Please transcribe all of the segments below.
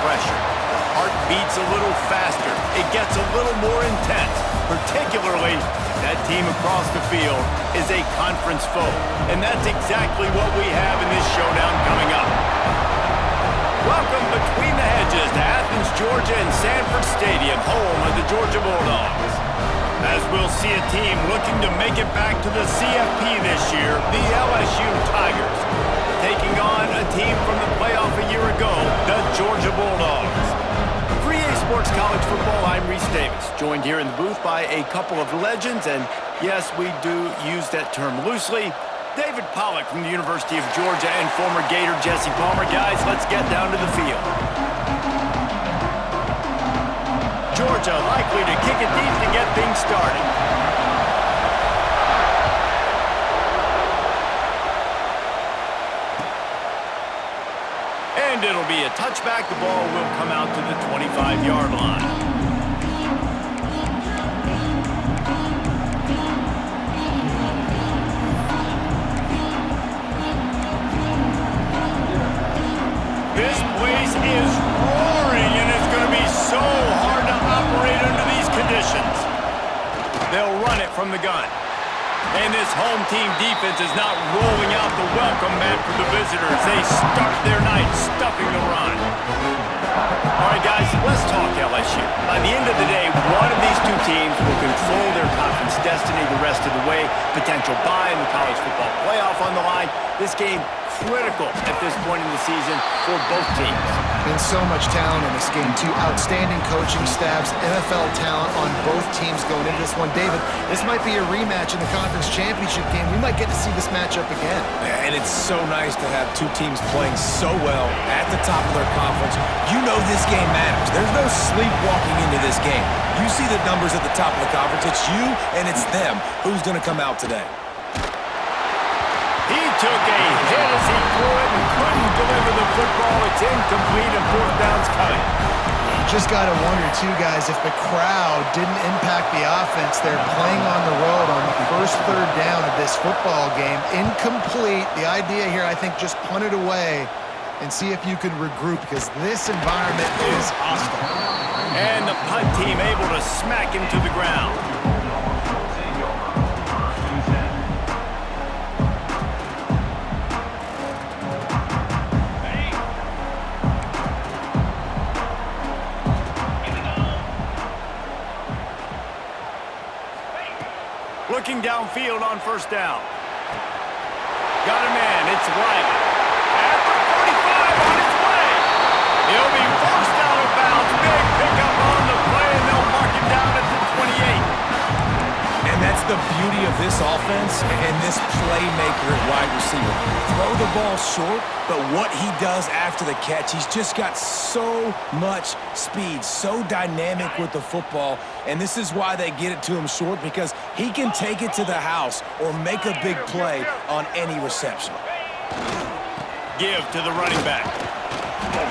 pressure. The heart beats a little faster. It gets a little more intense, particularly if that team across the field is a conference foe. And that's exactly what we have in this showdown coming up. Welcome between the hedges to Athens, Georgia and Sanford Stadium, home of the Georgia Bulldogs. As we'll see a team looking to make it back to the CFP this year, the LSU Tigers, taking on a team from the playoff a year ago, the Georgia Bulldogs. For EA Sports College Football, I'm Reese Davis, joined here in the booth by a couple of legends, and yes, we do use that term loosely. David Pollack from the University of Georgia and former Gator Jesse Palmer. Guys, let's get down to the field. Georgia likely to kick it deep to get things started. And it'll be a touchback. The ball will come out to the 25-yard line. This place is roaring, and it's going to be so hard to operate under these conditions. They'll run it from the gun. And this home team defense is not rolling out the welcome mat for the visitors. They start their night stuffing the run. All right, guys, let's talk LSU. By the end of the day, one of these two teams will control their conference destiny the rest of the way. Potential bye in the college football playoff on the line. This game critical at this point in the season for both teams. And so much talent in this game, too. Outstanding coaching staffs, NFL talent on both teams going into this one. David, this might be a rematch in the conference championship game. We might get to see this matchup again. And it's so nice to have two teams playing so well at the top of their conference. You know this game matters. There's no sleepwalking into this game. You see the numbers at the top of the conference. It's you and it's them. Who's going to come out today? He took a hit as he threw it and couldn't deliver the football. It's incomplete and fourth down's coming. Just got to wonder, too, guys, if the crowd didn't impact the offense. They're playing on the road on the first third down of this football game. Incomplete. The idea here, I think, just punt it away and see if you could regroup, because this environment is hostile. And the punt team able to smack him to the ground. Looking downfield on first down. Got a man, it's Riley. At the 45 on its way. He'll be forced out of bounds. Big pickup on the play, and they'll mark him down at the 28. And that's the beauty of this offense and this playmaker at wide receiver. Throw the ball short, but what he does after the catch, he's just got so much speed, so dynamic with the football, and this is why they get it to him short, because he can take it to the house or make a big play on any reception. Give to the running back.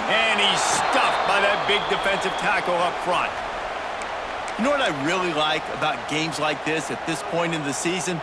And he's stuffed by that big defensive tackle up front. You know what I really like about games like this at this point in the season?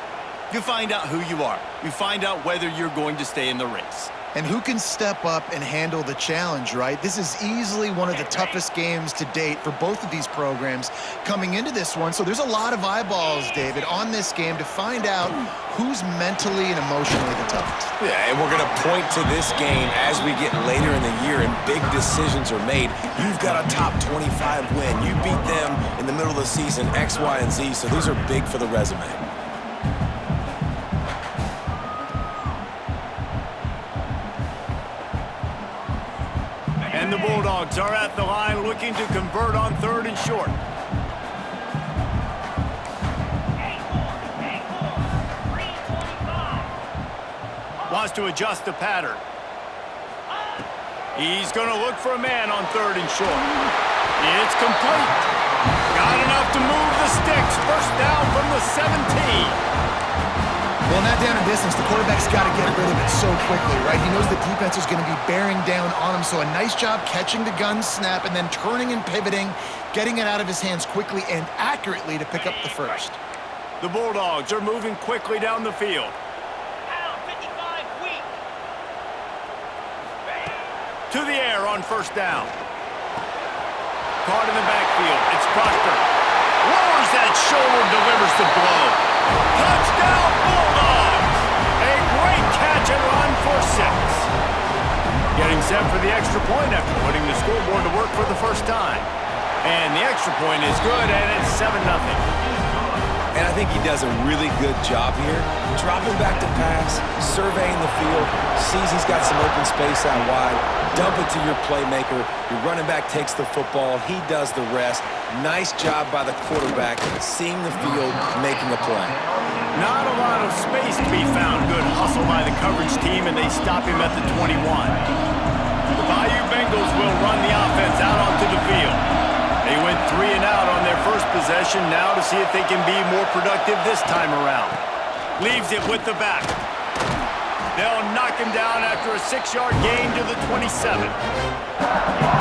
You find out who you are. You find out whether you're going to stay in the race. And who can step up and handle the challenge, right? This is easily one of the toughest games to date for both of these programs coming into this one. So there's a lot of eyeballs, David, on this game to find out who's mentally and emotionally the toughest. Yeah, and we're going to point to this game as we get later in the year and big decisions are made. You've got a top 25 win. You beat them in the middle of the season, X, Y, and Z, so these are big for the resume. And the Bulldogs are at the line looking to convert on third and short. Wants to adjust the pattern. He's going to look for a man on third and short. It's complete. Got enough to move the sticks. First down from the 17. Well, in that down and distance, the quarterback's got to get rid of it so quickly, right? He knows the defense is going to be bearing down on him, so a nice job catching the gun snap and then turning and pivoting, getting it out of his hands quickly and accurately to pick up the first. The Bulldogs are moving quickly down the field. To the air on first down. Caught in the backfield. It's Proctor. Lowers that shoulder, delivers the blow. Touchdown, Bulldogs! A great catch and run for 6. Getting set for the extra point after putting the scoreboard to work for the first time. And the extra point is good, and it's 7-0. And I think he does a really good job here. Dropping back to pass, surveying the field, sees he's got some open space out wide, dump it to your playmaker. Your running back takes the football. He does the rest. Nice job by the quarterback, seeing the field, making a play. Not a lot of space to be found. Good hustle by the coverage team, and they stop him at the 21. The Bayou Bengals will run the offense out onto the field. They went 3 and out on their first possession, now to see if they can be more productive this time around. Leaves it with the back. They'll knock him down after a 6-yard gain to the 27.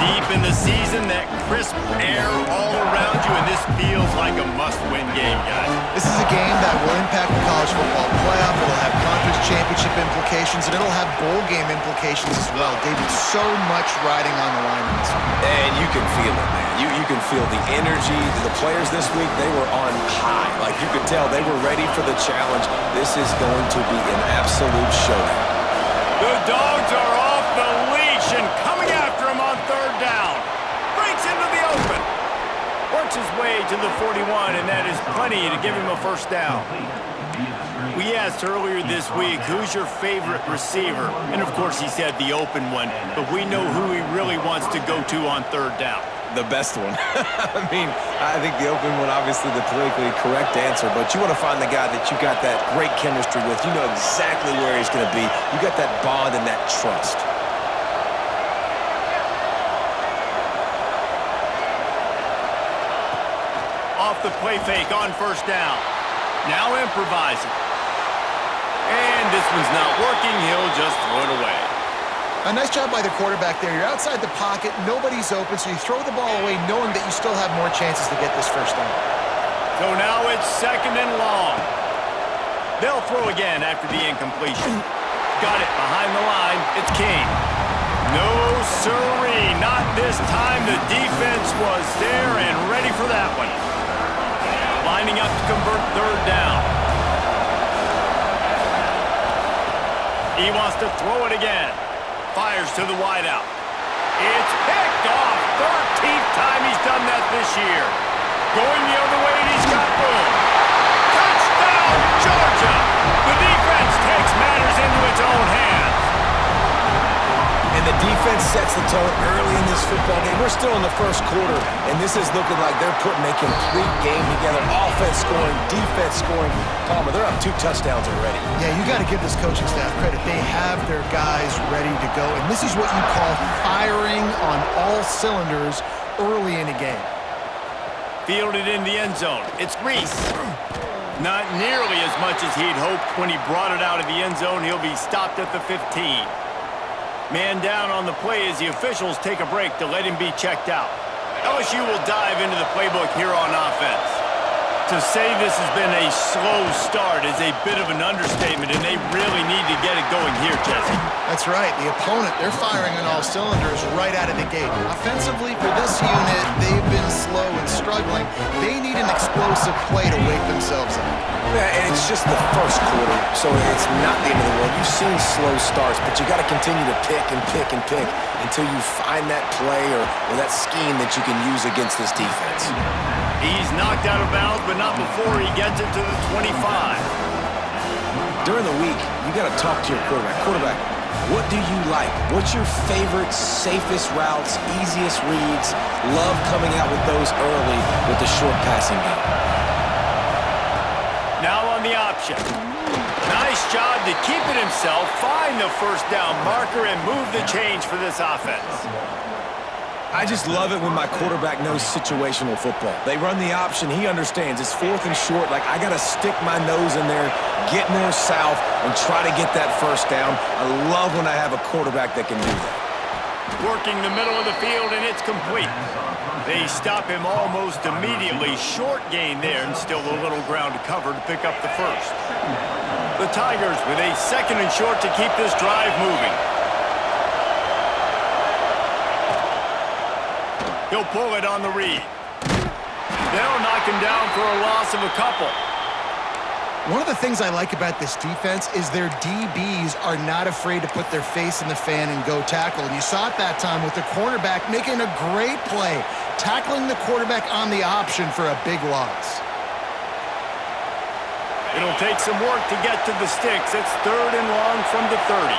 Deep in the season, that crisp air all around you, and this feels like a must-win game, guys. This is a game that will impact the college football playoff. It'll have conference championship implications, and it'll have bowl game implications as well. David, so much riding on the line in this one. And you can feel it, man. You can feel the energy. The players this week, they were on high. Like, you could tell they were ready for the challenge. This is going to be an absolute showdown. The Dogs are off the leash and coming after him on 3rd down. Breaks into the open. Works his way to the 41, and that is plenty to give him a 1st down. We asked earlier this week, who's your favorite receiver? And, of course, he said the open one, but we know who he really wants to go to on 3rd down. The best one. I mean, I think the open one, obviously the politically correct answer, but you want to find the guy that you got that great chemistry with. You know exactly where he's going to be. You got that bond and that trust. Off the play fake on 1st down. Now improvising. And this one's not working. He'll just throw it away. A nice job by the quarterback there. You're outside the pocket, nobody's open, so you throw the ball away knowing that you still have more chances to get this 1st down. So now it's 2nd and long. They'll throw again after the incompletion. Got it behind the line. It's King. No siree, not this time. The defense was there and ready for that one. Lining up to convert 3rd down. He wants to throw it again. Fires to the wideout. It's picked off. 13th time he's done that this year. Going the other way, and he's got room. Touchdown, Georgia! The defense takes matters into its own hands. And the defense sets the tone early in this football game. We're still in the 1st quarter, and this is looking like they're putting a complete game together. Offense scoring, defense scoring. Palmer, they're up 2 touchdowns already. Yeah, you got to give this coaching staff credit. They have their guys ready to go, and this is what you call firing on all cylinders early in a game. Fielded in the end zone. It's Reese. Not nearly as much as he'd hoped when he brought it out of the end zone. He'll be stopped at the 15. Man down on the play as the officials take a break to let him be checked out. LSU will dive into the playbook here on offense. To say this has been a slow start is a bit of an understatement, and they really need to get it going here, Jesse. That's right. The opponent, they're firing on all cylinders right out of the gate. Offensively, for this unit, they've been slow and struggling. They need an explosive play to wake themselves up. Yeah, and it's just the 1st quarter, so it's not the end of the world. You've seen slow starts, but you got to continue to pick and pick and pick until you find that play or that scheme that you can use against this defense. He's knocked out of bounds, but not before he gets it to the 25. During the week, you got to talk to your quarterback. Quarterback, what do you like? What's your favorite, safest routes, easiest reads? Love coming out with those early with the short passing game. Now on the option. Nice job to keep it himself, find the 1st down marker, and move the change for this offense. I just love it when my quarterback knows situational football. They run the option. He understands. It's 4th and short. Like, I got to stick my nose in there, get north-south, and try to get that 1st down. I love when I have a quarterback that can do that. Working the middle of the field, and it's complete. They stop him almost immediately. Short gain there, and still a little ground to cover to pick up the 1st. The Tigers with a 2nd and short to keep this drive moving. He'll pull it on the read. They'll knock him down for a loss of a couple. One of the things I like about this defense is their DBs are not afraid to put their face in the fan and go tackle. And you saw it that time with the cornerback making a great play, tackling the quarterback on the option for a big loss. It'll take some work to get to the sticks. It's 3rd and long from the 30.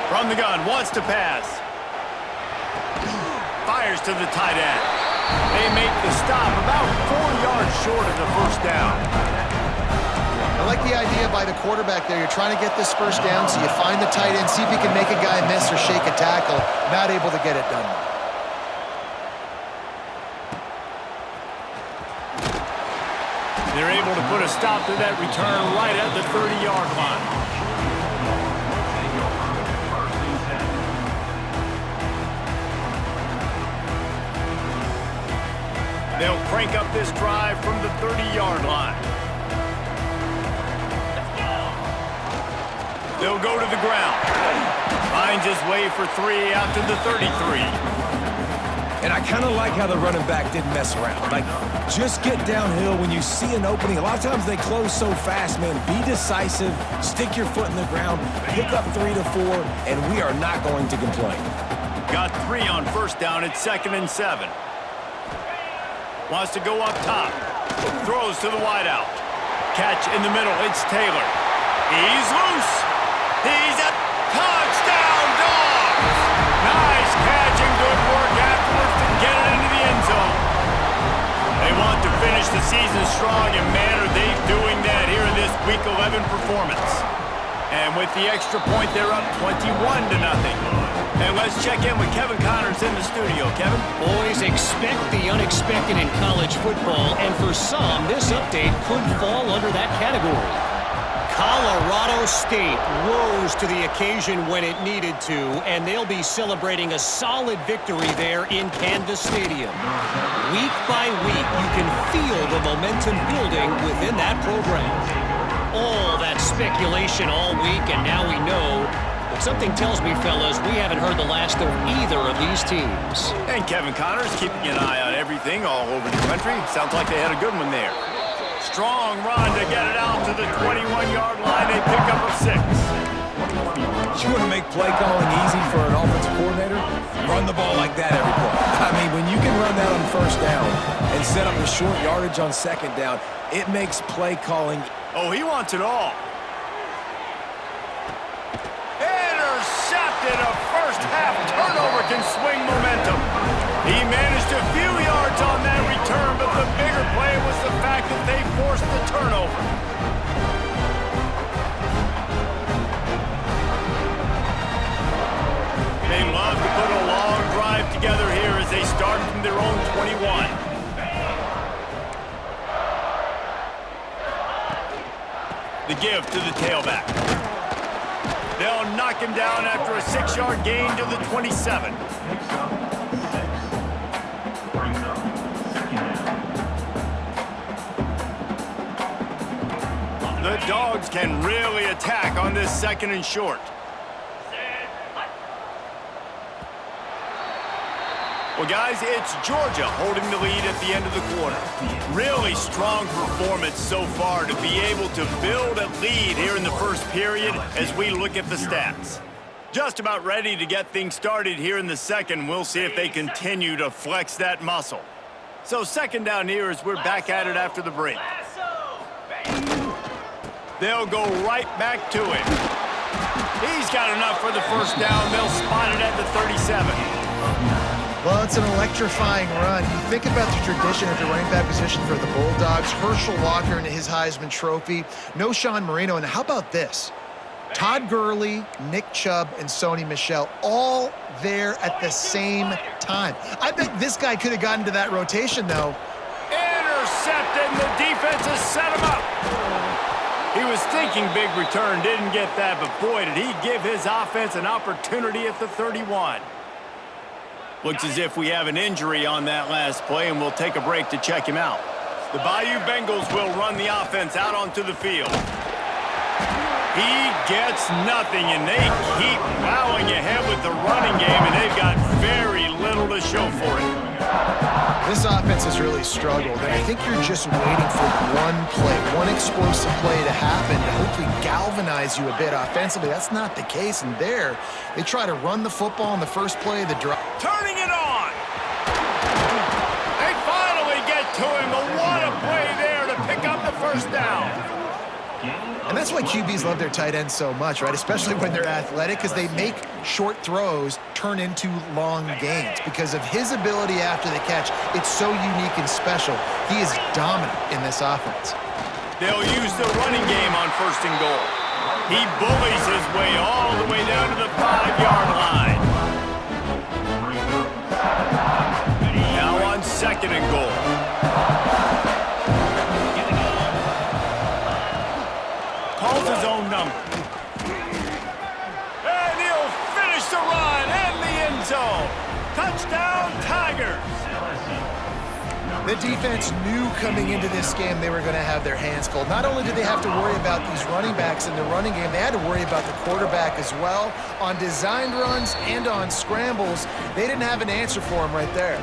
From the gun, wants to pass. Fires to the tight end. They make the stop about 4 yards short of the first down. I like the idea by the quarterback there. You're trying to get this first down, so you find the tight end, see if he can make a guy miss or shake a tackle. Not able to get it done. They're able to put a stop to that return right at the 30-yard line. They'll crank up this drive from the 30-yard line. They'll go to the ground. Finds his way for 3 out to the 33. And I kind of like how the running back didn't mess around. Like, just get downhill when you see an opening. A lot of times they close so fast, man. Be decisive, stick your foot in the ground, pick up 3 to 4, and we are not going to complain. Got 3 on first down at 2nd and 7. Wants to go up top. Throws to the wideout. Catch in the middle. It's Taylor. He's loose. He's a touchdown, Dogs! Nice catch and good work afterwards to get it into the end zone. They want to finish the season strong, and man, are they doing that here in this Week 11 performance. And with the extra point, they're up 21-0. And let's check in with Kevin Connors in the studio. Kevin? Boys, expect the unexpected in college football, and for some, this update could fall under that category. Colorado State rose to the occasion when it needed to, and they'll be celebrating a solid victory there in Canvas Stadium. Week by week, you can feel the momentum building within that program. All that speculation all week, and now we know. But something tells me, fellas, we haven't heard the last of either of these teams. And Kevin Connors keeping an eye on everything all over the country. Sounds like they had a good one there. Strong run to get it out to the 21-yard line. They pick up a 6. You want to make play calling easy for an offensive coordinator? Run the ball like that every play. I mean, when you can run that on first down and set up a short yardage on second down, it makes play calling. Oh, he wants it all. Intercepted. A first-half turnover can swing momentum. He managed a few yards on that return, but the bigger play was the fact that they forced the turnover. They love to put a long drive together here as they start from their own 21. The give to the tailback. They'll knock him down after a 6-yard gain to the 27. The Dogs can really attack on this 2nd and short. Well, guys, it's Georgia holding the lead at the end of the quarter. Really strong performance so far to be able to build a lead here in the first period as we look at the stats. Just about ready to get things started here in the second. We'll see if they continue to flex that muscle. So 2nd down here as we're back at it after the break. They'll go right back to him. He's got enough for the first down. They'll spot it at the 37. Well, it's an electrifying run. You think about the tradition at the running back position for the Bulldogs. Herschel Walker and his Heisman Trophy. No Sean Marino. And how about this? Todd Gurley, Nick Chubb, and Sony Michel all there at the same time. I bet this guy could have gotten to that rotation, though. Intercepted, and the defense has set him up. He was thinking big return, didn't get that, but boy, did he give his offense an opportunity at the 31. Looks as if we have an injury on that last play, and we'll take a break to check him out. The Bayou Bengals will run the offense out onto the field. He gets nothing, and they keep plowing ahead with the running game, and they've got very little to show for it. This offense has really struggled, and I think you're just waiting for one play, one explosive play to happen to hopefully galvanize you a bit offensively. That's not the case, and there, they try to run the football on the first play of the drive. Turning it on! They finally get to him, but what a play there to pick up the first down. And that's why QBs love their tight ends so much, right? Especially when they're athletic, because they make short throws turn into long gains. Because of his ability after the catch, it's so unique and special. He is dominant in this offense. They'll use the running game on 1st and goal. He bullies his way all the way down to the 5-yard line. Now on 2nd and goal. Calls his own number. And he'll finish the run in the end zone. Touchdown, Tigers. The defense knew coming into this game they were going to have their hands full. Not only did they have to worry about these running backs in the running game, they had to worry about the quarterback as well. On designed runs and on scrambles, they didn't have an answer for him right there.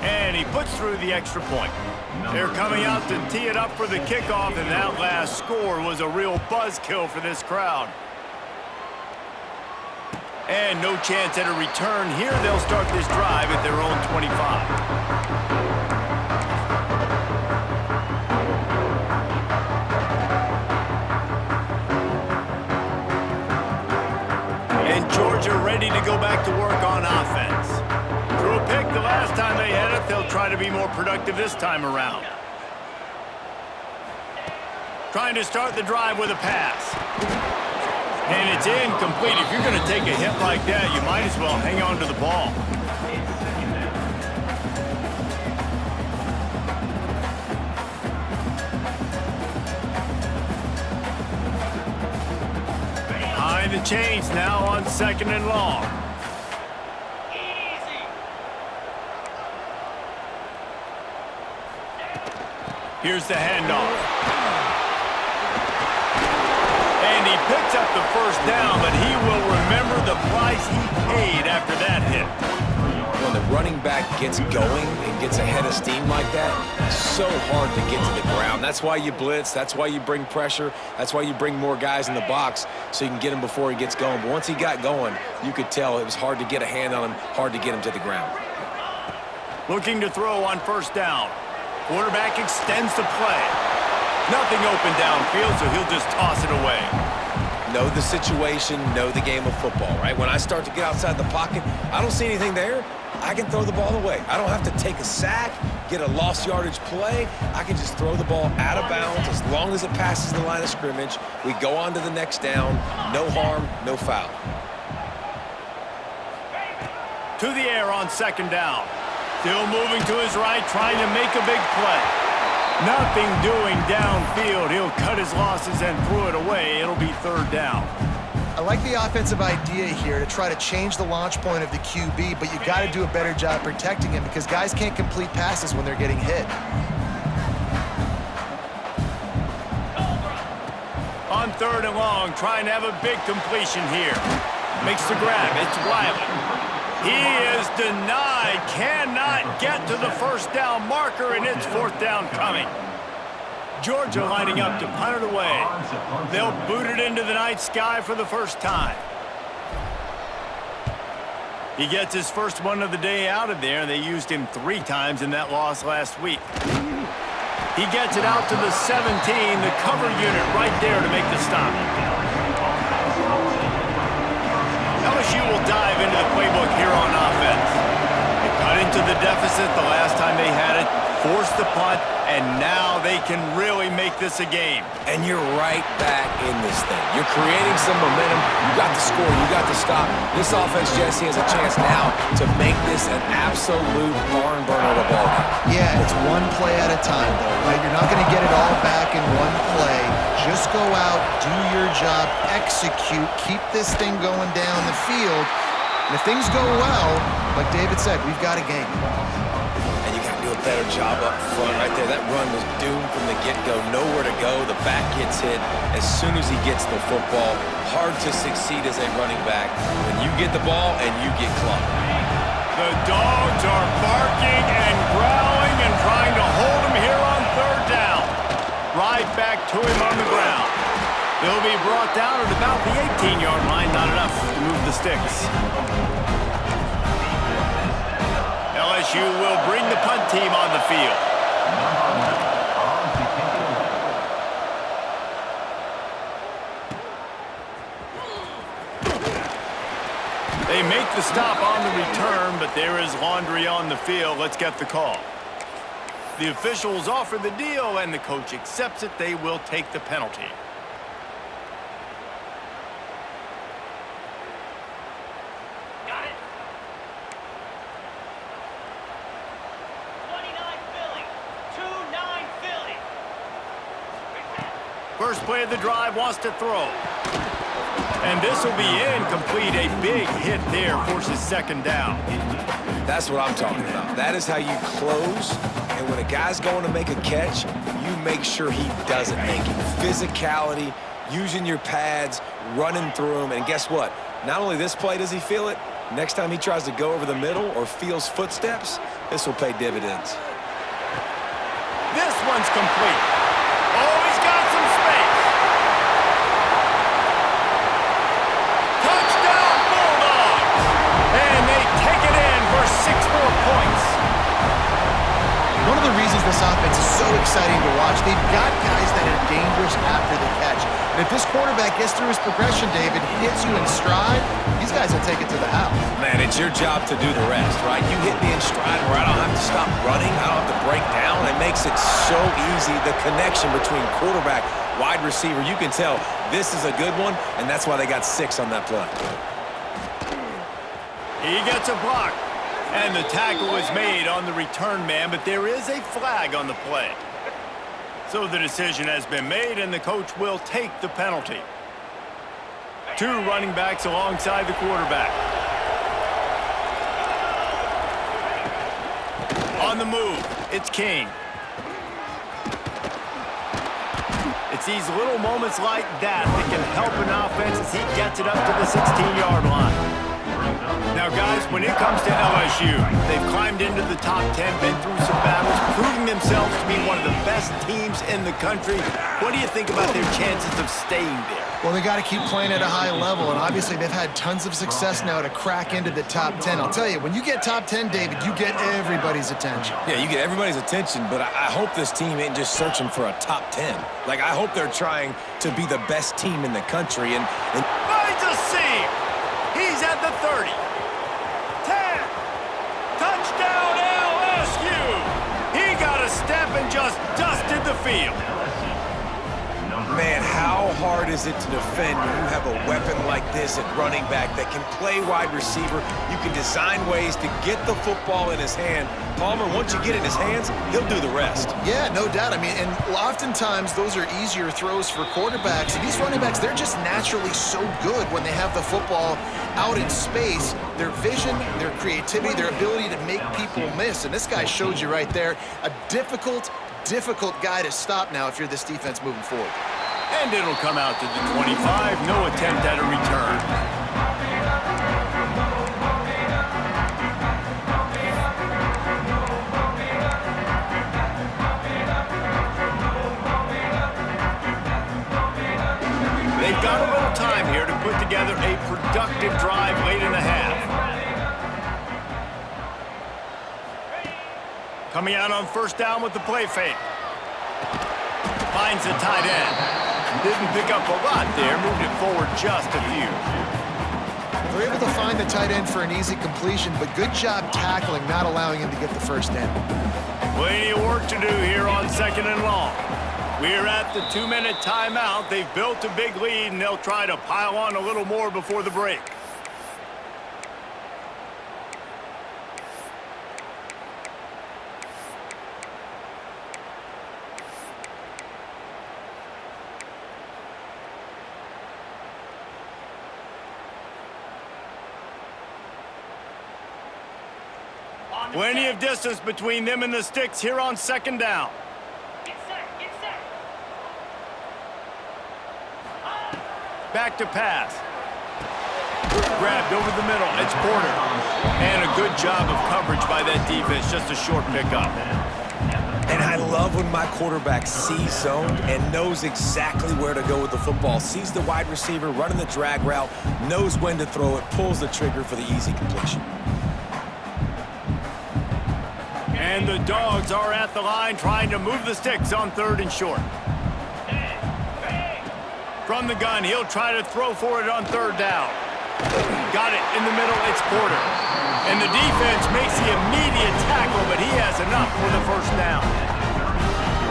And he puts through the extra point. They're coming out to tee it up for the kickoff, and that last score was a real buzzkill for this crowd. And no chance at a return here. They'll start this drive at their own 25. And Georgia ready to go back to work on offense. Threw a pick the last time they had it. They'll try to be more productive this time around. Trying to start the drive with a pass. And it's incomplete. If you're going to take a hit like that, you might as well hang on to the ball. High the chains now on 2nd and long. Here's the handoff. And he picks up the first down, but he will remember the price he paid after that hit. When the running back gets going and gets ahead of steam like that, it's so hard to get to the ground. That's why you blitz. That's why you bring pressure. That's why you bring more guys in the box so you can get him before he gets going. But once he got going, you could tell it was hard to get a hand on him, hard to get him to the ground. Looking to throw on 1st down. Quarterback extends the play. Nothing open downfield, so he'll just toss it away. Know the situation, know the game of football, right? When I start to get outside the pocket, I don't see anything there. I can throw the ball away. I don't have to take a sack, get a lost yardage play. I can just throw the ball out of bounds as long as it passes the line of scrimmage. We go on to the next down. No harm, no foul. To the air on 2nd down. Still moving to his right, trying to make a big play. Nothing doing downfield. He'll cut his losses and throw it away. It'll be 3rd down. I like the offensive idea here to try to change the launch point of the QB, but you got to do a better job protecting him because guys can't complete passes when they're getting hit. On 3rd and long, trying to have a big completion here. Makes the grab. It's Wiley. He is denied. Cannot get to the 1st down marker, and it's 4th down coming. Georgia lining up to punt it away. They'll boot it into the night sky for the first time. He gets his first one of the day out of there. They used him 3 times in that loss last week. He gets it out to the 17, the cover unit right there to make the stop. LSU will dive into the playbook here on offense. They cut into the deficit the last time they had it, forced the punt, and now they can really make this a game. And you're right back in this thing. You're creating some momentum. You got the score. You got the stop. This offense, Jesse, has a chance now to make this an absolute barn burner of a ball game. Yeah, it's one play at a time, though, right? You're not going to get it all back in one play. Just go out, do your job, execute, keep this thing going down the field. And if things go well, like David said, we've got a game. And you got to do do a better job up front right there. That run was doomed from the get-go. Nowhere to go. The back gets hit as soon as he gets the football. Hard to succeed as a running back when you get the ball and you get clocked. The Dogs are barking and growling and trying to hold him here on third down. Right back to him on the ground. They'll be brought down at about the 18-yard line. Not enough to move the sticks. LSU will bring the punt team on the field. They make the stop on the return, but there is laundry on the field. Let's get the call. The officials offer the deal, and the coach accepts it. They will take the penalty. Got it. 29 Philly. 2-9 Philly. First play of the drive, wants to throw. And this will be incomplete. A big hit there, forces second down. That's what I'm talking about. That is how you close. And when a guy's going to make a catch, you make sure he doesn't make it. Physicality, using your pads, running through them. And guess what? Not only this play does he feel it, next time he tries to go over the middle or feels footsteps, this will pay dividends. This one's complete. Oh, he's got some space. Touchdown, Bulldogs! And they take it in for 6 more points. One of the reasons this offense is so exciting to watch, they've got guys that are dangerous after the catch. And if this quarterback gets through his progression, David, hits you in stride, these guys will take it to the house. Man, it's your job to do the rest, right? You hit me in stride where I don't have to stop running. I don't have to break down. It makes it so easy. The connection between quarterback, wide receiver, you can tell this is a good one, and that's why they got 6 on that play. He gets a block. And the tackle is made on the return man, but there is a flag on the play. So the decision has been made, and the coach will take the penalty. 2 running backs alongside the quarterback. On the move, it's King. It's these little moments like that can help an offense as he gets it up to the 16-yard line. Now, guys, when it comes to LSU, they've climbed into the top 10, been through some battles, proving themselves to be one of the best teams in the country. What do you think about their chances of staying there? Well, they got to keep playing at a high level, and obviously they've had tons of success now to crack into the top 10. I'll tell you, when you get top 10, David, you get everybody's attention. Yeah, you get everybody's attention, but I hope this team ain't just searching for a top 10. Like, I hope they're trying to be the best team in the country. And Finds a seam. He's at the 30. 10. Touchdown LSU. He got a step and just dusted the field. Man, how hard is it to defend when you have a weapon like this at running back that can play wide receiver? You can design ways to get the football in his hand. Palmer, once you get it in his hands, he'll do the rest. Yeah, no doubt. I mean, and oftentimes those are easier throws for quarterbacks. And these running backs, they're just naturally so good when they have the football out in space. Their vision, their creativity, their ability to make people miss. And this guy showed you right there, a difficult guy to stop now if you're this defense moving forward. And it'll come out to the 25. No attempt at a return. They've got a little time here to put together a productive drive late in the half. Coming out on first down with the play fake. Finds the tight end. Didn't pick up a lot there, moved it forward just a few. They're able to find the tight end for an easy completion, but good job tackling, not allowing him to get the first down. Plenty of work to do here on 2nd and long. We're at the 2-minute timeout. They've built a big lead, and they'll try to pile on a little more before the break. Plenty of distance between them and the sticks here on second down. Get set, get set. Back to pass. Grabbed over the middle. It's Porter. And a good job of coverage by that defense. Just a short pickup. And I love when my quarterback sees zoned and knows exactly where to go with the football. Sees the wide receiver running the drag route, knows when to throw it, pulls the trigger for the easy completion. And the Dogs are at the line trying to move the sticks on 3rd and short. From the gun, he'll try to throw for it on 3rd down. Got it in the middle, it's Porter. And the defense makes the immediate tackle, but he has enough for the first down.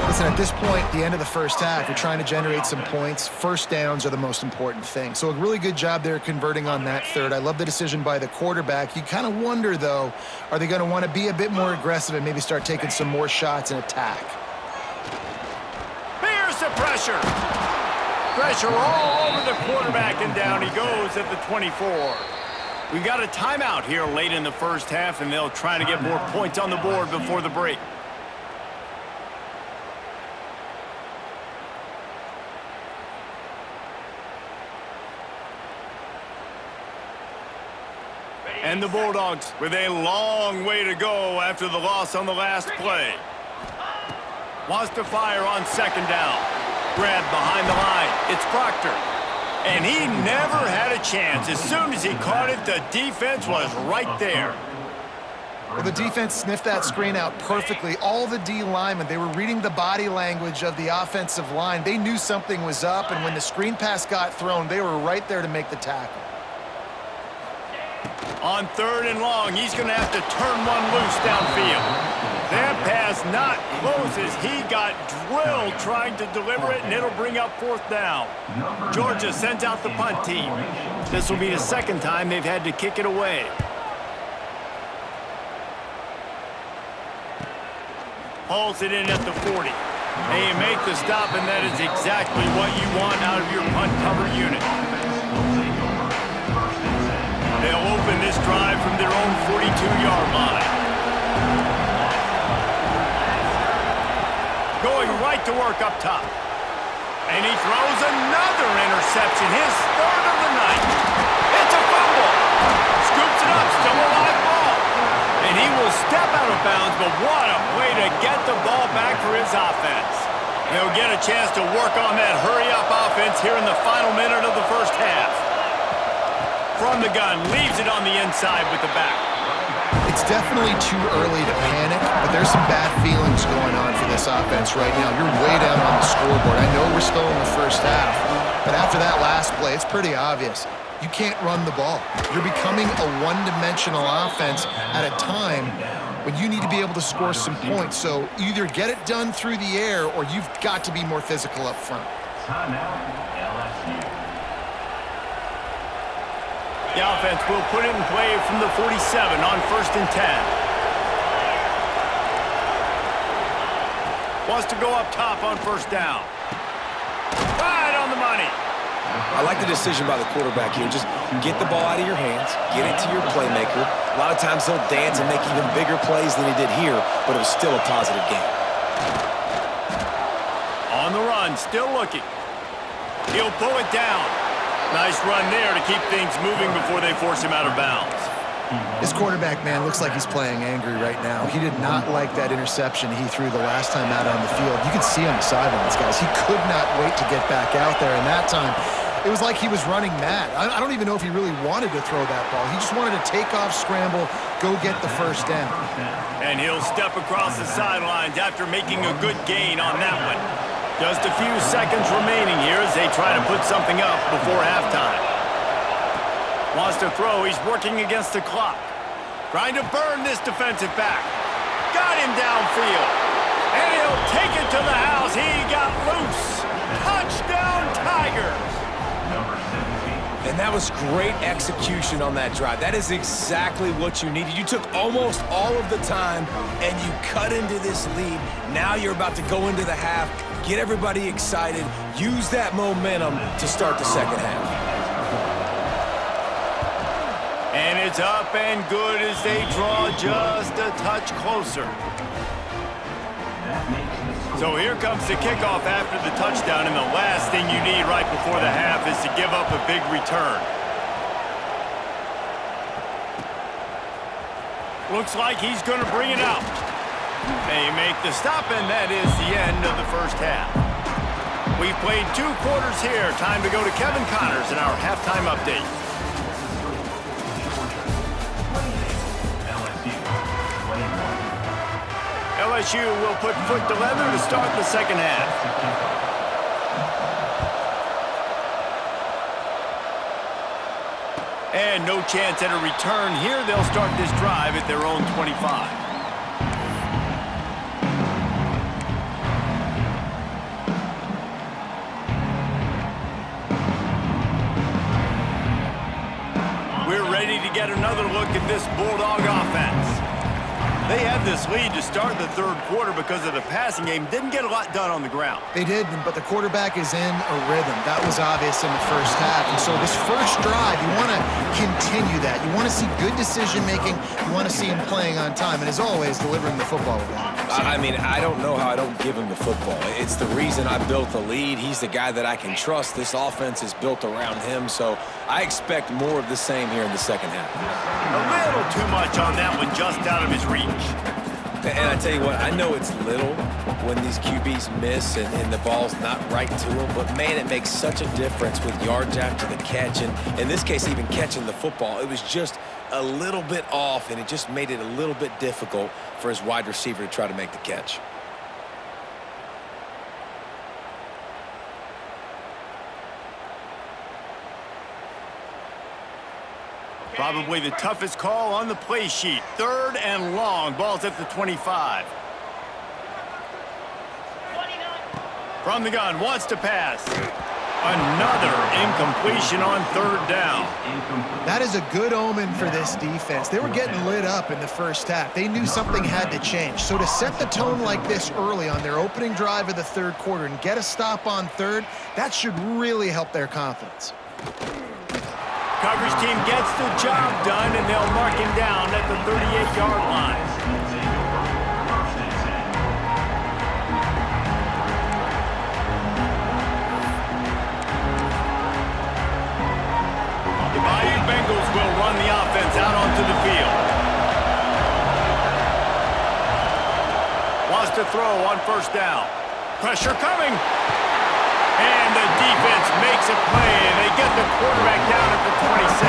Listen, at this point, the end of the first half, you're trying to generate some points. First downs are the most important thing. So a really good job there converting on that 3rd. I love the decision by the quarterback. You kind of wonder, though, are they going to want to be a bit more aggressive and maybe start taking some more shots and attack? Here's the pressure. Pressure all over the quarterback, and down he goes at the 24. We got a timeout here late in the first half, and they'll try to get more points on the board before the break. And the Bulldogs with a long way to go after the loss on the last play. Wants to fire on 2nd down. Grabbed behind the line. It's Proctor. And he never had a chance. As soon as he caught it, the defense was right there. Well, the defense sniffed that screen out perfectly. All the D linemen, they were reading the body language of the offensive line. They knew something was up, and when the screen pass got thrown, they were right there to make the tackle. On 3rd and long, he's going to have to turn one loose downfield. That pass not close as he got drilled trying to deliver it, and it'll bring up 4th down. Georgia sends out the punt team. This will be the 2nd time they've had to kick it away. Hauls it in at the 40. They make the stop, and that is exactly what you want out of your punt cover unit. They'll open this drive from their own 42-yard line. Going right to work up top. And he throws another interception, his 3rd of the night. It's a fumble. Scoops it up, still a live ball. And he will step out of bounds, but what a way to get the ball back for his offense. They'll get a chance to work on that hurry-up offense here in the final minute of the first half. From the gun, leaves it on the inside with the back. It's definitely too early to panic, but there's some bad feelings going on for this offense right now. You're way down on the scoreboard. I know we're still in the first half, but after that last play, it's pretty obvious. You can't run the ball. You're becoming a one-dimensional offense at a time when you need to be able to score some points. So either get it done through the air or you've got to be more physical up front. The offense will put it in play from the 47 on 1st and 10. Wants to go up top on 1st down. Right on the money. I like the decision by the quarterback here. Just get the ball out of your hands, get it to your playmaker. A lot of times he'll dance and make even bigger plays than he did here, but it was still a positive game. On the run, still looking. He'll pull it down. Nice run there to keep things moving before they force him out of bounds. This quarterback, man, looks like he's playing angry right now. He did not like that interception he threw the last time out on the field. You can see on the sidelines, guys. He could not wait to get back out there, and that time it was like he was running mad. I don't even know if he really wanted to throw that ball. He just wanted to take off, scramble, go get the first down. And he'll step across the sidelines after making a good gain on that one. Just a few seconds remaining here as they try to put something up before halftime. Wants to throw. He's working against the clock. Trying to burn this defensive back. Got him downfield. And he'll take it to the house. He got loose. Touchdown, Tigers. And that was great execution on that drive. That is exactly what you needed. You took almost all of the time, and you cut into this lead. Now you're about to go into the half, get everybody excited, use that momentum to start the second half. And it's up and good as they draw just a touch closer. So here comes the kickoff after the touchdown, and the last thing you need right before the half is to give up a big return. Looks like he's going to bring it out. They make the stop, and that is the end of the first half. We've played 2 quarters here. Time to go to Kevin Connors in our halftime update. LSU will put foot to leather to start the second half. And no chance at a return here. They'll start this drive at their own 25. We're ready to get another look at this Bulldog offense. They had this lead to start the third quarter because of the passing game. Didn't get a lot done on the ground. They did, but the quarterback is in a rhythm. That was obvious in the first half. And so this first drive, you want to continue that. You want to see good decision-making. You want to see him playing on time. And as always, delivering the football with accuracy. I mean, I don't know how I don't give him the football. It's the reason I built the lead. He's the guy that I can trust. This offense is built around him, so I expect more of the same here in the second half. A little too much on that one, just out of his reach. And I tell you what, I know it's little when these QBs miss and the ball's not right to them, but man, it makes such a difference with yards after the catch. And in this case, even catching the football, it was just a little bit off, and it just made it a little bit difficult for his wide receiver to try to make the catch. Probably the toughest call on the play sheet. 3rd and long. Ball's at the 25. 29. From the gun, wants to pass. Another incompletion on 3rd down. That is a good omen for this defense. They were getting lit up in the first half. They knew something had to change. So to set the tone like this early on their opening drive of the third quarter and get a stop on 3rd, that should really help their confidence. Coverage team gets the job done, and they'll mark him down at the 38-yard line. The Bayou Bengals will run the offense out onto the field. Wants to throw on 1st down. Pressure coming. And the defense makes a play, and they get the quarterback down at the 26.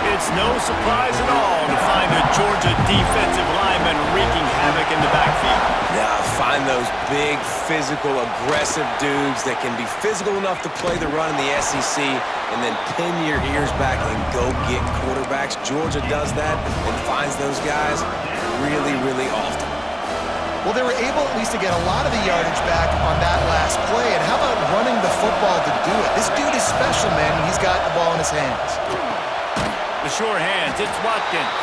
It's no surprise at all to find the Georgia defensive lineman wreaking havoc in the backfield. Yeah, find those big, physical, aggressive dudes that can be physical enough to play the run in the SEC and then pin your ears back and go get quarterbacks. Georgia does that and finds those guys really, really often. Well, they were able at least to get a lot of the yardage back on that last play. And how about running the football to do it? This dude is special, man, and he's got the ball in his hands. The short hands, it's Watkins.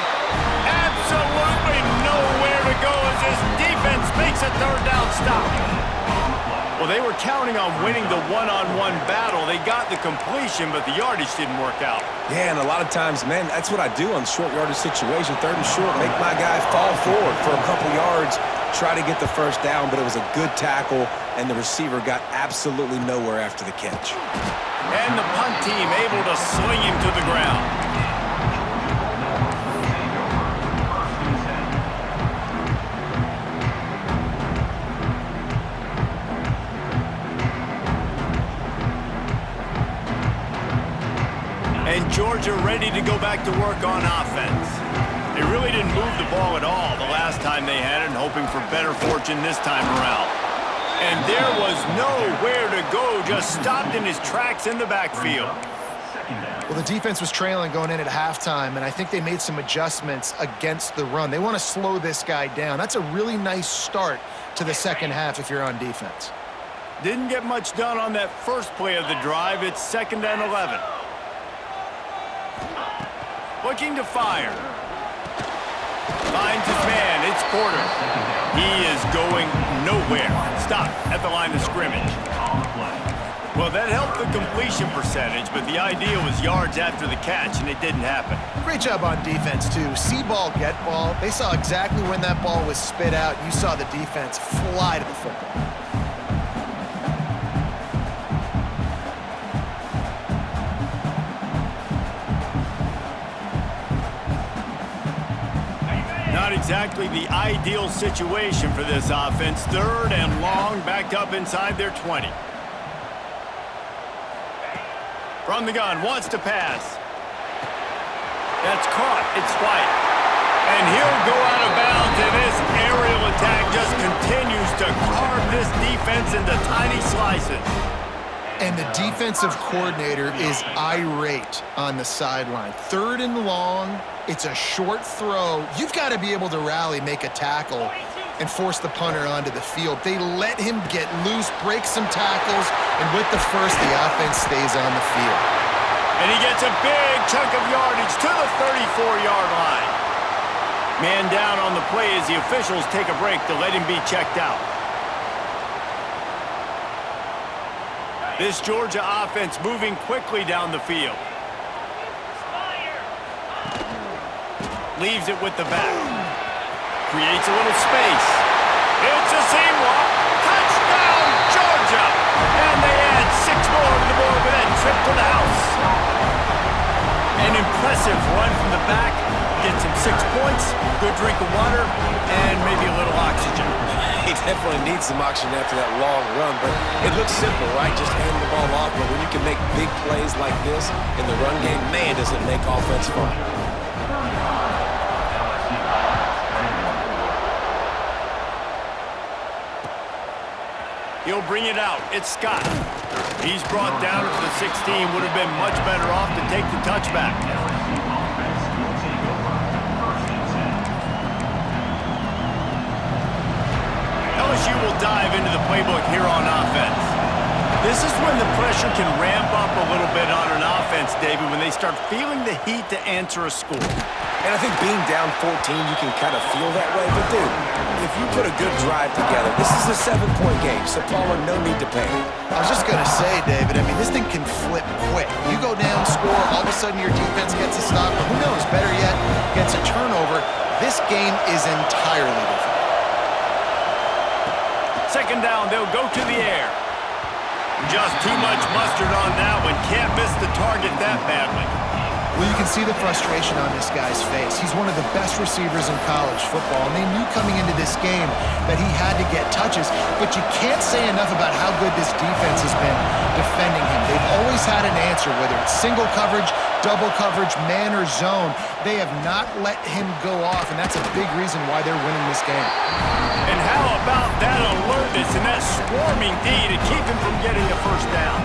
Absolutely nowhere to go as this defense makes a 3rd down stop. Well, they were counting on winning the one-on-one battle. They got the completion, but the yardage didn't work out. Yeah, and a lot of times, man, that's what I do on short yardage situation. 3rd and short, make my guy fall forward for a couple yards, try to get the 1st down, but it was a good tackle, and the receiver got absolutely nowhere after the catch. And the punt team able to sling him to the ground. And Georgia ready to go back to work on offense. They really didn't move the ball at all the last time they had it, and hoping for better fortune this time around. And there was nowhere to go, just stopped in his tracks in the backfield. Well, the defense was trailing going in at halftime, and I think they made some adjustments against the run. They want to slow this guy down. That's a really nice start to the second half if you're on defense. Didn't get much done on that first play of the drive. It's 2nd and 11. Looking to fire. Finds his man. It's Porter. He is going nowhere. Stop at the line of scrimmage. Well, that helped the completion percentage, but the idea was yards after the catch, and it didn't happen. Great job on defense, too. See ball, get ball. They saw exactly when that ball was spit out. You saw the defense fly to the football. Not exactly the ideal situation for this offense. 3rd and long, backed up inside their 20. From the gun, wants to pass. That's caught. It's White. And he'll go out of bounds, and this aerial attack just continues to carve this defense into tiny slices. And the defensive coordinator is irate on the sideline. 3rd and long, it's a short throw. You've got to be able to rally, make a tackle, and force the punter onto the field. They let him get loose, break some tackles, and with the first, the offense stays on the field. And he gets a big chunk of yardage to the 34-yard line. Man down on the play as the officials take a break to let him be checked out. This Georgia offense moving quickly down the field. Leaves it with the back. Creates a little space. It's a seam walk. Touchdown, Georgia! And they add 6 more to the board with that trip to the house. An impressive run from the back. Gets him 6 points, good drink of water, and maybe a little oxygen. He definitely needs some oxygen after that long run, but it looks simple, right? Just hand the ball off, but when you can make big plays like this in the run game, man, does it make offense fun. He'll bring it out. It's Scott. He's brought down to the 16. Would have been much better off to take the touchback. LSU will dive into the playbook here on offense. This is when the pressure can ramp up a little bit on an offense, David, when they start feeling the heat to answer a score. And I think being down 14, you can kind of feel that way. But, dude, if you put a good drive together, this is a 7-point game, so Palmer, no need to panic. I was just going to say, David, I mean, this thing can flip quick. You go down, score, all of a sudden your defense gets a stop, or who knows, better yet, gets a turnover. This game is entirely different. 2nd down, they'll go to the air. Just too much mustard on that one. Can't miss the target that badly. Well, you can see the frustration on this guy's face. He's one of the best receivers in college football, and they knew coming into this game that he had to get touches, but you can't say enough about how good this defense has been defending him. They've always had an answer, whether it's single coverage, double coverage, man or zone. They have not let him go off, and that's a big reason why they're winning this game. And how about that alertness and that swarming D to keep him from getting the 1st down?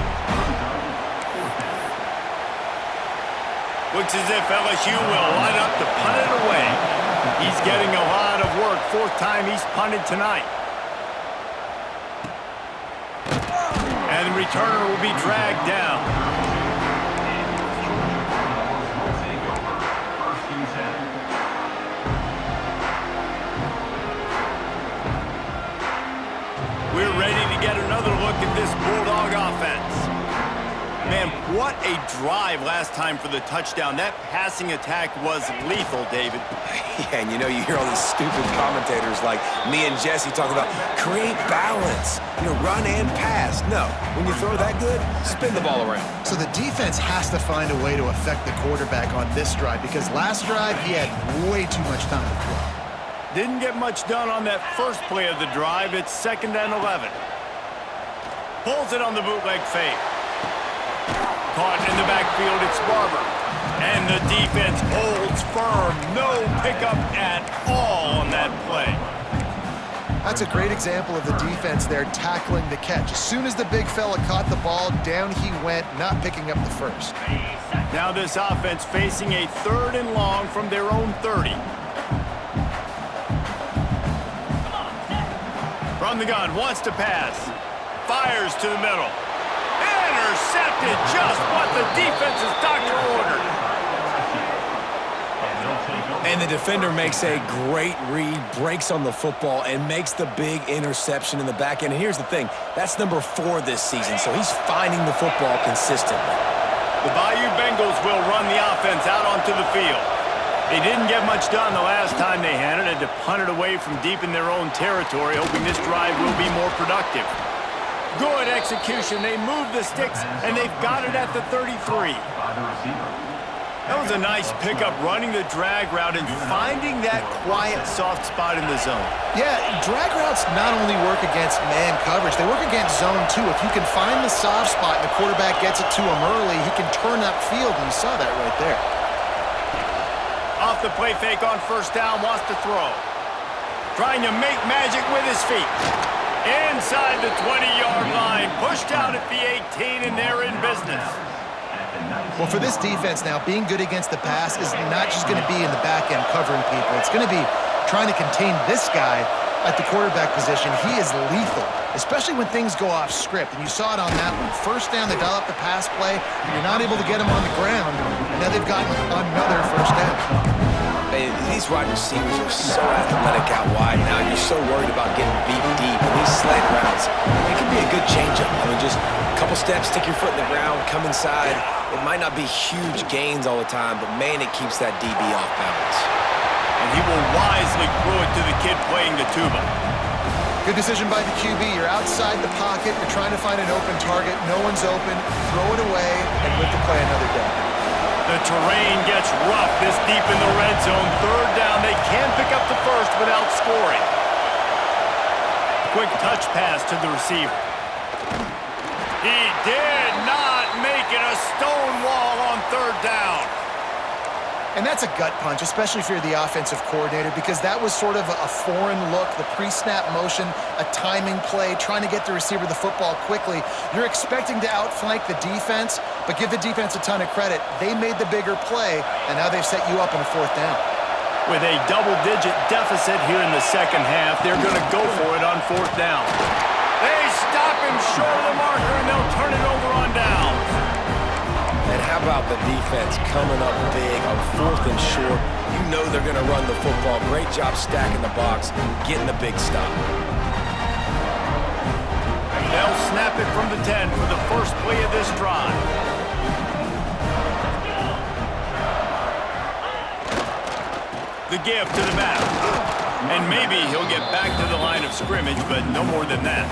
Looks as if LSU will line up to punt it away. He's getting a lot of work. 4th time he's punted tonight. And the returner will be dragged down. We're ready to get another look at this Bulldog offense. Man, what a drive last time for the touchdown. That passing attack was lethal, David. Yeah, and you know, you hear all these stupid commentators like me and Jesse talking about create balance, run and pass. No, when you throw that good, spin the ball around. So the defense has to find a way to affect the quarterback on this drive, because last drive he had way too much time to throw. Didn't get much done on that first play of the drive. It's 2nd and 11. Pulls it on the bootleg fake. Caught in the backfield, it's Barber. And the defense holds firm. No pickup at all on that play. That's a great example of the defense there tackling the catch. As soon as the big fella caught the ball, down he went, not picking up the first. Now this offense facing a 3rd and long from their own 30. From the gun, wants to pass. Fires to the middle. Intercepted, just what the defense's doctor ordered. And the defender makes a great read, breaks on the football, and makes the big interception in the back end. And here's the thing, that's number 4 this season, so he's finding the football consistently. The Bayou Bengals will run the offense out onto the field. They didn't get much done the last time they had it. Had to punt it away from deep in their own territory, hoping this drive will be more productive. Good execution. They move the sticks, and they've got it at the 33. That was a nice pickup, running the drag route and finding that quiet, soft spot in the zone. Yeah, drag routes not only work against man coverage, they work against zone too. If you can find the soft spot and the quarterback gets it to him early, he can turn upfield, and you saw that right there. Off the play fake on first down, wants to throw. Trying to make magic with his feet. Inside the 20-yard line, pushed out at the 18, and they're in business. Well, for this defense now, being good against the pass is not just going to be in the back end covering people. It's going to be trying to contain this guy at the quarterback position. He is lethal, especially when things go off script. And you saw it on that one. First down, they dial up the pass play, and you're not able to get him on the ground. And now they've gotten another first down. Hey, these wide receivers are so athletic out wide now. You're so worried about getting beat deep. And these slant routes, it can be a good changeup. I mean, just a couple steps, stick your foot in the ground, come inside. It might not be huge gains all the time, but man, it keeps that DB off balance. And he will wisely throw it to the kid playing the tuba. Good decision by the QB. You're outside the pocket. You're trying to find an open target. No one's open. Throw it away and live to play another down. The terrain gets rough this deep in the red zone. Third down, they can pick up the first without scoring. Quick touch pass to the receiver. He did not make it, a stone wall on third down. And that's a gut punch, especially if you're the offensive coordinator, because that was sort of a foreign look, the pre-snap motion, a timing play, trying to get the receiver the football quickly. You're expecting to outflank the defense, but give the defense a ton of credit. They made the bigger play, and now they've set you up in a fourth down. With a double-digit deficit here in the second half, they're going to go for it on fourth down. They stop him short of the marker, and they'll turn it over on downs. And how about the defense coming up big on fourth and short? You know they're going to run the football. Great job stacking the box, getting the big stop. They'll snap it from the 10 for the first play of this drive. The give to the back. And maybe he'll get back to the line of scrimmage, but no more than that.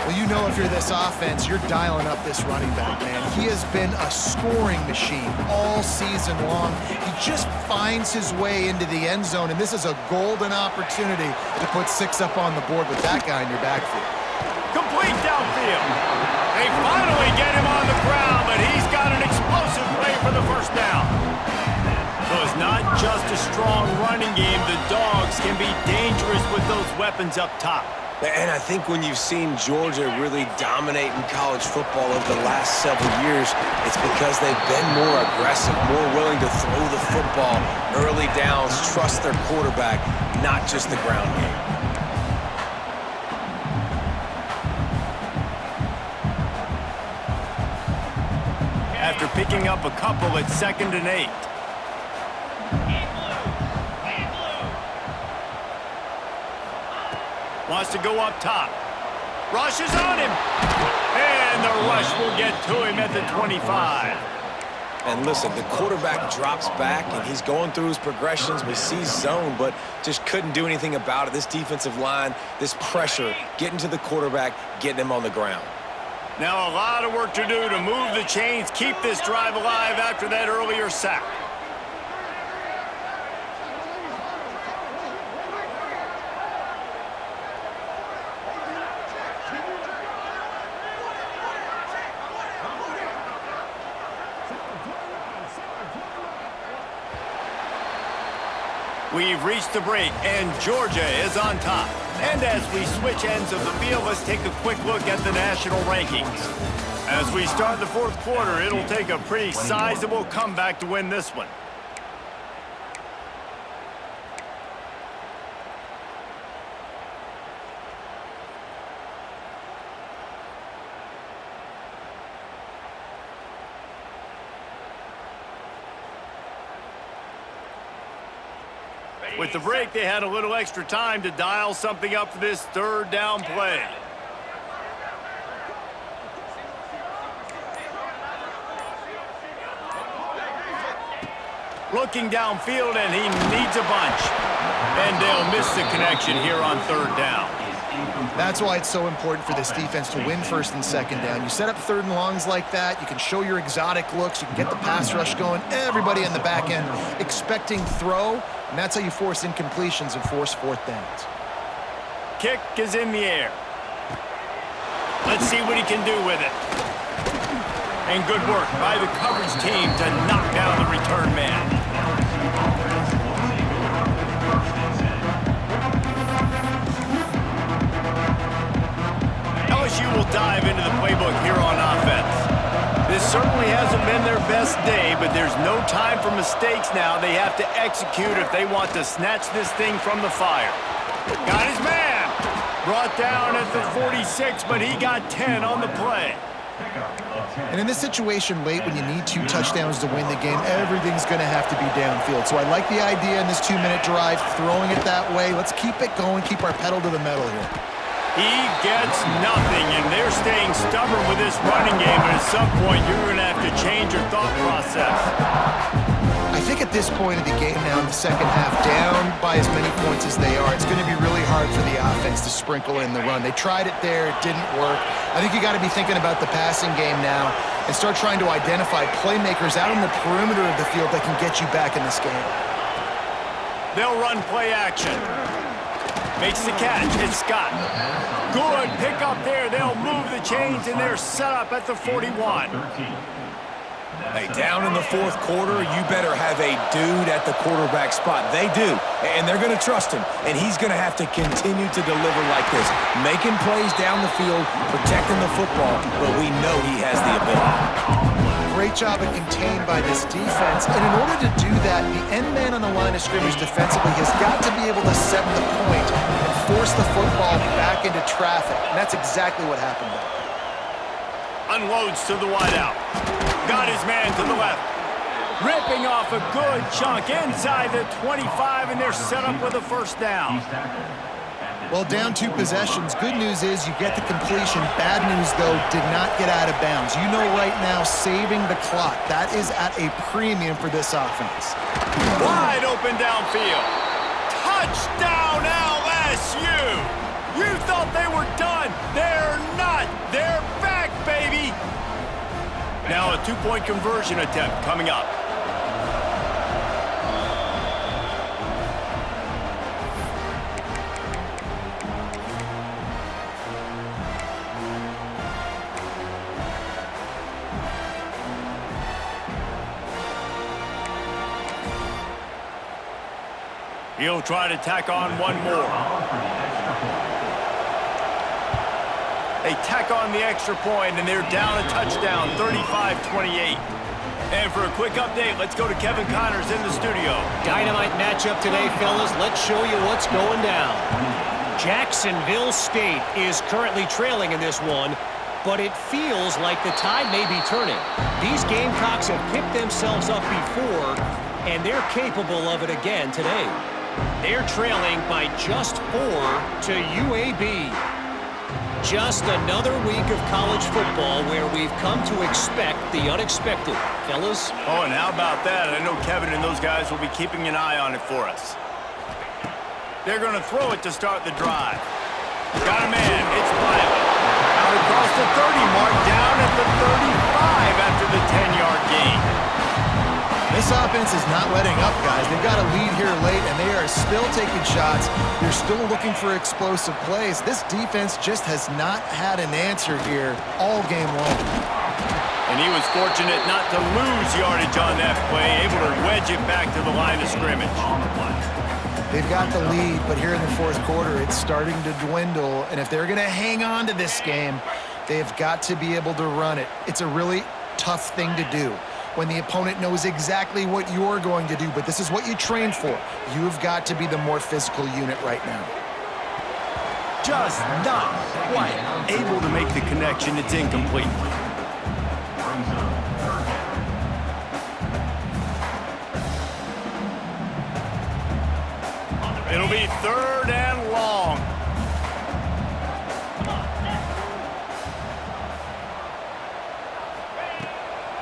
Well, you know if you're this offense, you're dialing up this running back, man. He has been a scoring machine all season long. He just finds his way into the end zone, and this is a golden opportunity to put 6 up on the board with that guy in your backfield. Complete downfield. They finally get him on the ground, but he's got an explosive play for the first down. So it's not just a strong running game. The Dogs can be dangerous with those weapons up top. And I think when you've seen Georgia really dominate in college football over the last several years, it's because they've been more aggressive, more willing to throw the football, early downs, trust their quarterback, not just the ground game. After picking up a couple at 2nd and 8. Wants to go up top. Rush is on him. And the rush will get to him at the 25. And listen, the quarterback drops back, and he's going through his progressions. We see zone, but just couldn't do anything about it. This defensive line, this pressure, getting to the quarterback, getting him on the ground. Now a lot of work to do to move the chains, keep this drive alive after that earlier sack. We've reached the break, and Georgia is on top. And as we switch ends of the field, let's take a quick look at the national rankings. As we start the fourth quarter, it'll take a pretty sizable comeback to win this one. With the break, they had a little extra time to dial something up for this third down play. Looking downfield, and he needs a bunch. And they'll miss the connection here on third down. That's why it's so important for this defense to win first and second down. You set up third and longs like that, you can show your exotic looks, you can get the pass rush going, everybody in the back end expecting throw, and that's how you force incompletions and force fourth downs. Kick is in the air. Let's see what he can do with it. And good work by the coverage team to knock down the return man. LSU will dive into the playbook here on offense. This certainly hasn't been their best day, but there's no time for mistakes now. They have to execute if they want to snatch this thing from the fire. Got his man. Brought down at the 46, but he got 10 on the play. And in this situation late when you need 2 touchdowns to win the game, everything's going to have to be downfield. So I like the idea in this 2-minute drive, throwing it that way. Let's keep it going, keep our pedal to the metal here. He gets nothing, and they're staying stubborn with this running game, but at some point you're going to have to change your thought process. I think at this point of the game now in the second half, down by as many points as they are, it's going to be really hard for the offense to sprinkle in the run. They tried it there, it didn't work. I think you got to be thinking about the passing game now and start trying to identify playmakers out on the perimeter of the field that can get you back in this game. They'll run play action. Makes the catch. It's Scott. Good pick up there. They'll move the chains, and they're set up at the 41. Hey, down in the fourth quarter, you better have a dude at the quarterback spot. They do, and they're going to trust him, and he's going to have to continue to deliver like this, making plays down the field, protecting the football, but we know he has the ability. Great job of contained by this defense, and in order to do that, the end man on the line of scrimmage defensively has got to be able to set the point and force the football back into traffic, and that's exactly what happened there. Unloads to the wideout. Got his man to the left. Ripping off a good chunk inside the 25, and they're set up with a first down. Well, down 2 possessions. Good news is you get the completion. Bad news, though, did not get out of bounds. You know right now, saving the clock. That is at a premium for this offense. Wide open downfield. Touchdown, LSU! You thought they were done. They're not. They're back, baby. Now a 2-point conversion attempt coming up. He'll try to tack on one more. They tack on the extra point, and they're down a touchdown, 35-28. And for a quick update, let's go to Kevin Connors in the studio. Dynamite matchup today, fellas. Let's show you what's going down. Jacksonville State is currently trailing in this one, but it feels like the tide may be turning. These Gamecocks have picked themselves up before, and they're capable of it again today. They're trailing by just 4 to UAB. Just another week of college football where we've come to expect the unexpected. Fellas? Oh, and how about that? I know Kevin and those guys will be keeping an eye on it for us. They're going to throw it to start the drive. Got a man. It's Wiley. Out across the 30 mark, down at the 35 after the 10-yard gain. This offense is not letting up, guys. They've got a lead here late, and they are still taking shots. They're still looking for explosive plays. This defense just has not had an answer here all game long. And he was fortunate not to lose yardage on that play, able to wedge it back to the line of scrimmage. They've got the lead, but here in the fourth quarter, it's starting to dwindle. And if they're going to hang on to this game, they've got to be able to run it. It's a really tough thing to do when the opponent knows exactly what you're going to do, but this is what you train for. You've got to be the more physical unit right now. Just not quite able to make the connection. It's incomplete. It'll be 3rd and long.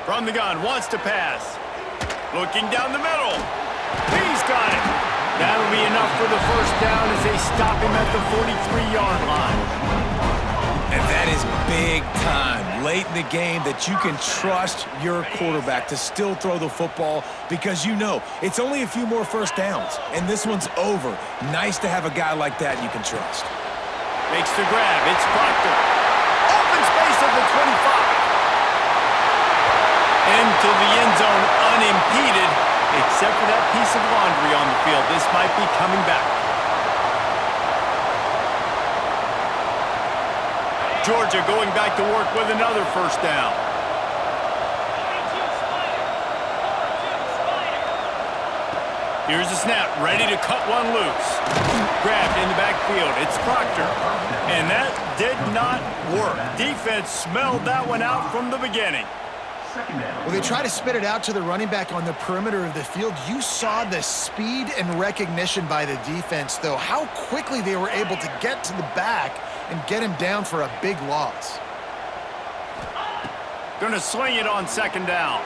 From the gun, wants to pass. Looking down the middle. He's got it. That'll be enough for the first down as they stop him at the 43-yard line. And that is big time late in the game that you can trust your quarterback to still throw the football because you know it's only a few more first downs, and this one's over. Nice to have a guy like that you can trust. Makes the grab. It's Proctor. Open space at the 25. Into the end zone unimpeded, except for that piece of laundry on the field. This might be coming back. Georgia going back to work with another first down. Here's the snap, ready to cut one loose. Grabbed in the backfield. It's Proctor. And that did not work. Defense smelled that one out from the beginning. Well, they try to spit it out to the running back on the perimeter of the field. You saw the speed and recognition by the defense, though, how quickly they were able to get to the back and get him down for a big loss. Gonna swing it on 2nd down.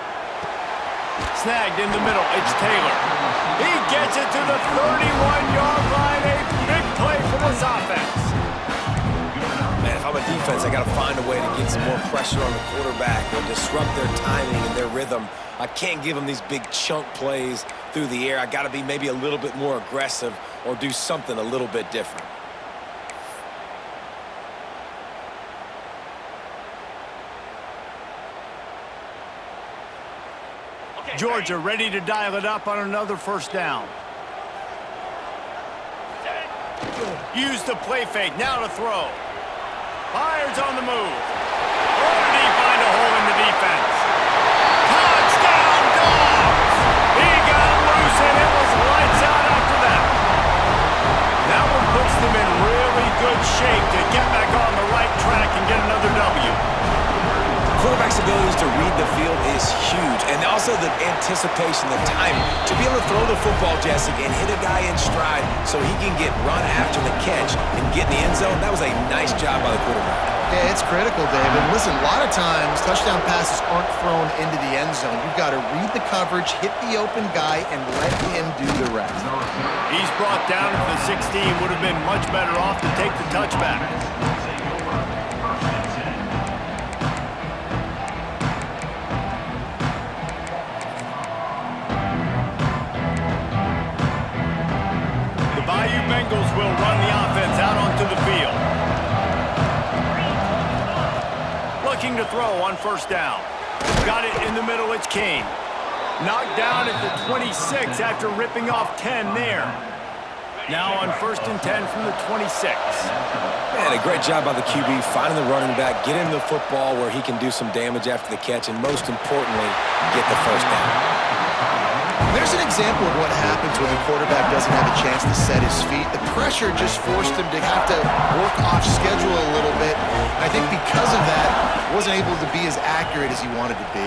Snagged in the middle. It's Taylor. He gets it to the 31-yard line. A big play for this offense. Man, if I'm a defense, I got to find a way to get some more pressure on the quarterback or disrupt their timing and their rhythm. I can't give them these big chunk plays through the air. I got to be maybe a little bit more aggressive or do something a little bit different. Georgia ready to dial it up on another first down. Use the play fake. Now to throw. Fires on the move. Where did he find a hole in the defense? Touchdown, Dogs! He got loose and it was lights out after that. That one puts them in really good shape to get back on the right track and get another W. Quarterback's abilities to read the field is huge, and also the anticipation, the timing. To be able to throw the football, Jesse, and hit a guy in stride so he can get run after the catch and get in the end zone, that was a nice job by the quarterback. Yeah, it's critical, David. Listen, a lot of times touchdown passes aren't thrown into the end zone. You've got to read the coverage, hit the open guy, and let him do the rest. He's brought down to the 16. Would have been much better off to take the touchback. Bengals will run the offense out onto the field. Looking to throw on first down. Got it in the middle, it's Kane. Knocked down at the 26 after ripping off 10 there. Now on 1st and 10 from the 26. Man, a great job by the QB, finding the running back, get him the football where he can do some damage after the catch, and most importantly, get the first down. There's an example of what happens when the quarterback doesn't have a chance to set his feet. The pressure just forced him to have to work off schedule a little bit. And I think because of that, wasn't able to be as accurate as he wanted to be.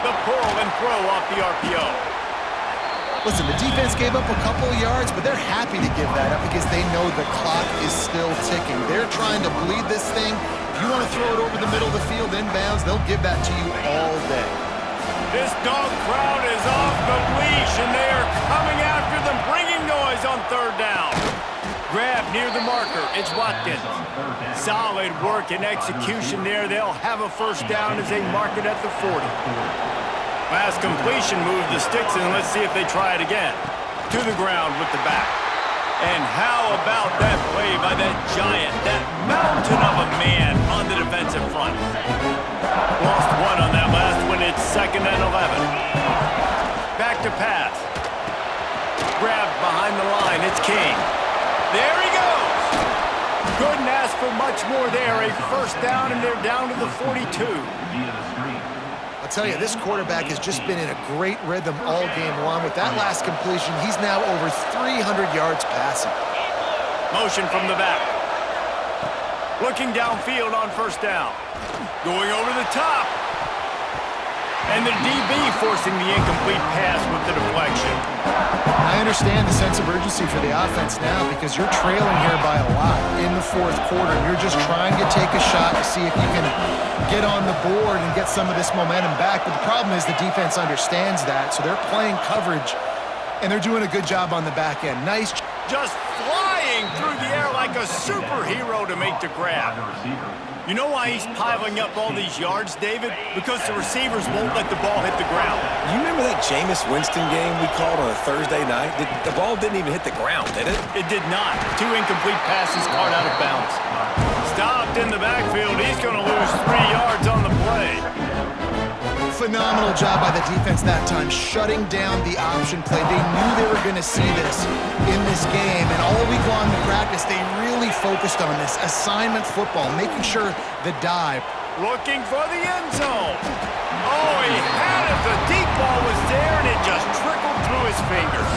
The pull and throw off the RPO. Listen, the defense gave up a couple of yards, but they're happy to give that up because they know the clock is still ticking. They're trying to bleed this thing. If you want to throw it over the middle of the field inbounds, they'll give that to you all day. This dog crowd is off the leash, and they are coming after them, bringing noise on 3rd down. Grab near the marker. It's Watkins. Solid work and execution there. They'll have a first down as they mark it at the 40. Last completion moved the sticks, and let's see if they try it again. To the ground with the back. And how about that play by that giant, that mountain of a man on the defensive front? Lost one on that last one. It's 2nd and 11. Back to pass. Grabbed behind the line. It's King. There he goes. Couldn't ask for much more there. A first down, and they're down to the 42. I'll tell you, this quarterback has just been in a great rhythm all game long. With that last completion, he's now over 300 yards passing. Motion from the back. Looking downfield on first down. Going over the top. And the DB forcing the incomplete pass with the deflection. I understand the sense of urgency for the offense now because you're trailing here by a lot in the fourth quarter. And you're just trying to take a shot to see if you can get on the board and get some of this momentum back. But the problem is the defense understands that, so they're playing coverage, and they're doing a good job on the back end. Nice. Just flying through the air like a superhero to make the grab. You know why he's piling up all these yards, David? Because the receivers won't let the ball hit the ground. You remember that Jameis Winston game we called on a Thursday night? The ball didn't even hit the ground, did it? It did not. 2 incomplete passes caught out of bounds. Stopped in the backfield. He's going to lose 3 yards on the play. Phenomenal job by the defense that time, shutting down the option play. They knew they were going to see this in this game, and all week long in practice, they really focused on this assignment football, making sure the dive. Looking for the end zone. Oh, he had it. The deep ball was there, and it just trickled through his fingers.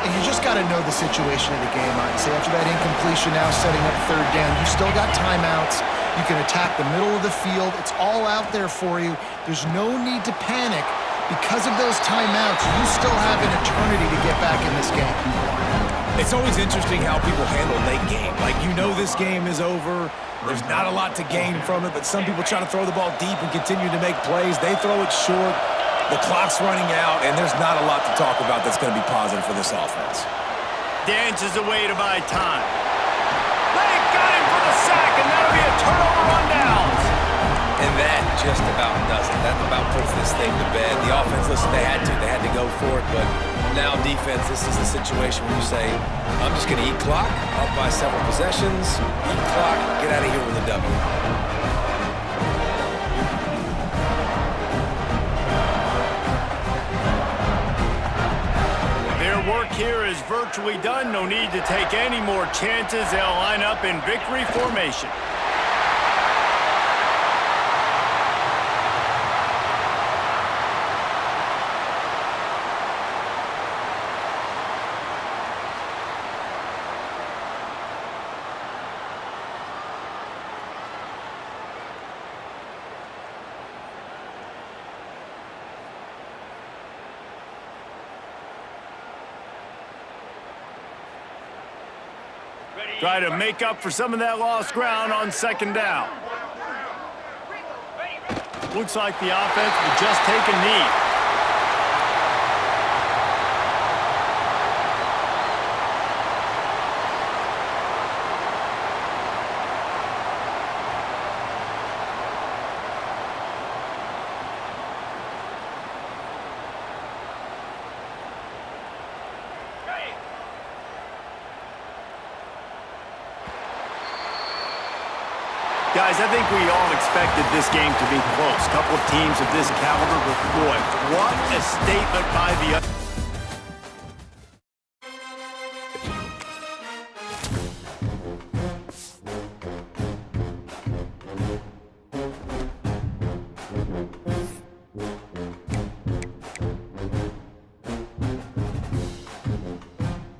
And you just got to know the situation of the game, honestly. After that incompletion, now setting up third down, you still got timeouts. You can attack the middle of the field. It's all out there for you. There's no need to panic. Because of those timeouts, you still have an eternity to get back in this game. It's always interesting how people handle late game. Like, you know this game is over. There's not a lot to gain from it, but some people try to throw the ball deep and continue to make plays. They throw it short. The clock's running out, and there's not a lot to talk about that's going to be positive for this offense. Dances away to buy time. They got him for the sack, and that'll be a turnover on downs. And that just about does it. That about puts this thing to bed. The offense, listen, they had to go for it, but now defense, this is the situation where you say, I'm just going to eat clock, up by several possessions, eat clock, get out of here with a W. Their work here is virtually done. No need to take any more chances. They'll line up in victory formation. Try to make up for some of that lost ground on second down. Looks like the offense will just take a knee. Guys, I think we all expected this game to be close. Couple of teams of this caliber, but boy, what a statement by the